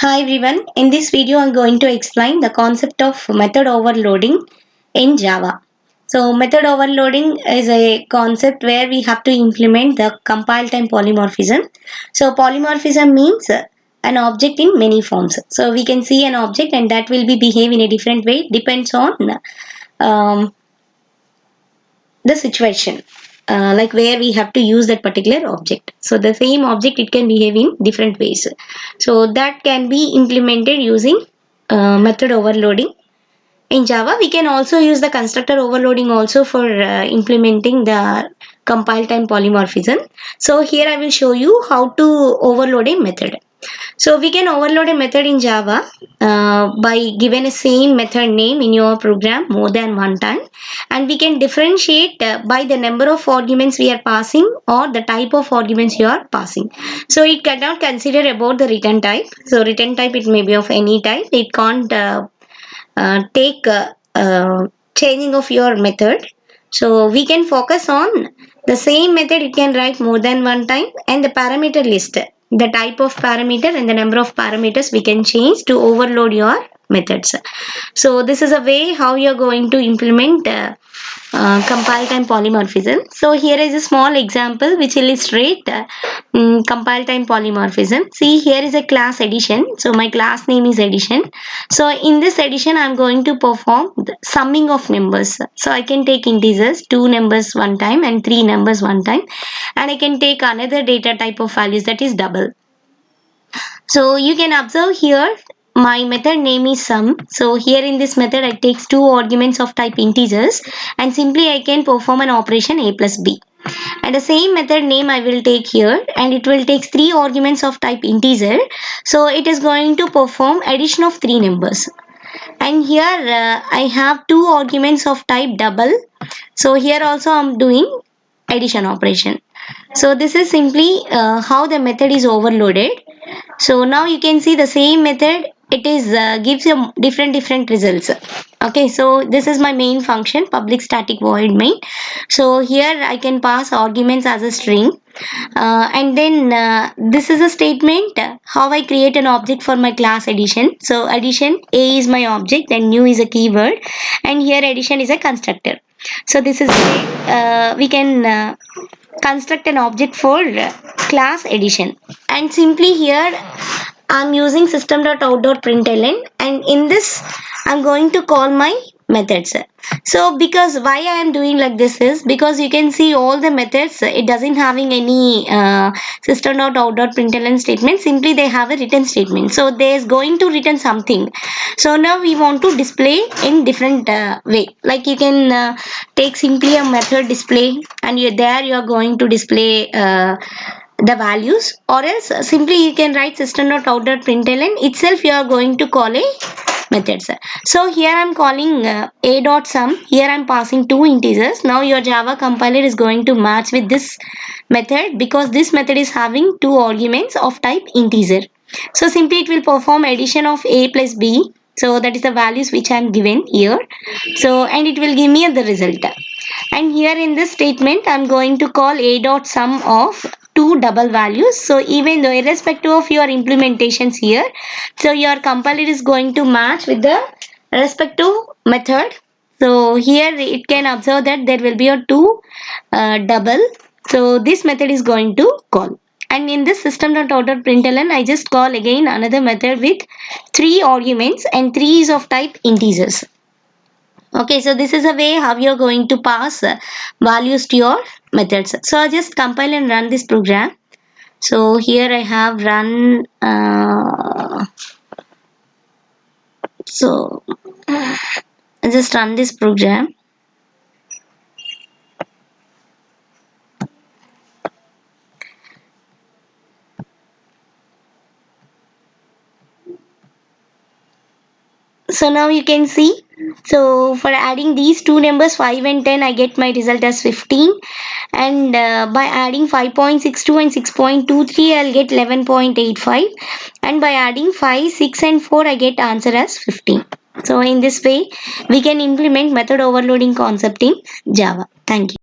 Hi everyone, in this video I'm going to explain the concept of method overloading in Java. So method overloading is a concept where we have to implement the compile time polymorphism. So polymorphism means an object in many forms. So we can see an object and that will be behave in a different way, depends on um, the situation, like where we have to use that particular object. So the same object, it can behave in different ways, so that can be implemented using method overloading. In Java we can also use the constructor overloading also for implementing the compile time polymorphism. So here I will show you how to overload a method. So we can overload a method in Java by giving a same method name in your program more than one time, and we can differentiate by the number of arguments we are passing or the type of arguments you are passing. So it cannot consider about the return type. So return type, it may be of any type. It can't take changing of your method. So we can focus on the same method. You can write more than one time, and the parameter list, the type of parameter and the number of parameters we can change to overload your methods. So this is a way how you are going to implement compile time polymorphism. So here is a small example which illustrate compile time polymorphism. See, here is a class addition. So my class name is addition. So in this addition I am going to perform the summing of numbers. So I can take integers, 2 numbers one time and 3 numbers one time, and I can take another data type of values, that is double. So you can observe here my method name is sum. So here in this method I takes two arguments of type integers, and simply I can perform an operation a plus b. And the same method name I will take here, and it will take three arguments of type integer. So it is going to perform addition of three numbers. And here I have two arguments of type double. So here also I am doing addition operation. So this is simply how the method is overloaded. So now you can see the same method, it is gives you different results. Okay, so this is my main function, public static void main. So here I can pass arguments as a string, and then this is a statement how I create an object for my class addition. So addition, a is my object and new is a keyword, and here addition is a constructor. So this is we can construct an object for class addition. And simply here I'm using system.out.println, and in this I'm going to call my methods. So because why I am doing like this is because you can see all the methods, it doesn't having any system.out.println statement, simply they have a return statement. So there is going to return something. So now we want to display in different way, like you can take simply a method display, and there you are going to display the values, or else simply you can write system.out.println itself, you are going to call a methods. So here I'm calling a dot sum. Here I'm passing two integers. Now your Java compiler is going to match with this method because this method is having two arguments of type integer. So simply it will perform addition of a plus b. So that is the values which I am given here. So and it will give me the result. And here in this statement I'm going to call a dot sum of two double values. So even though irrespective of your implementations here, so your compiler is going to match with the respective method. So here it can observe that there will be a two double. So this method is going to call. And in this system.out.println I just call again another method with three arguments, and three is of type integers. Okay, so this is a way how you're going to pass values to your methods. So I'll just compile and run this program. So here I have run so I'll just run this program. So now you can see, so for adding these two numbers 5 and 10 I get my result as 15, and by adding 5.62 and 6.23 I'll get 11.85, and by adding 5, 6 and 4 I get answer as 15. So in this way we can implement method overloading concept in Java. Thank you.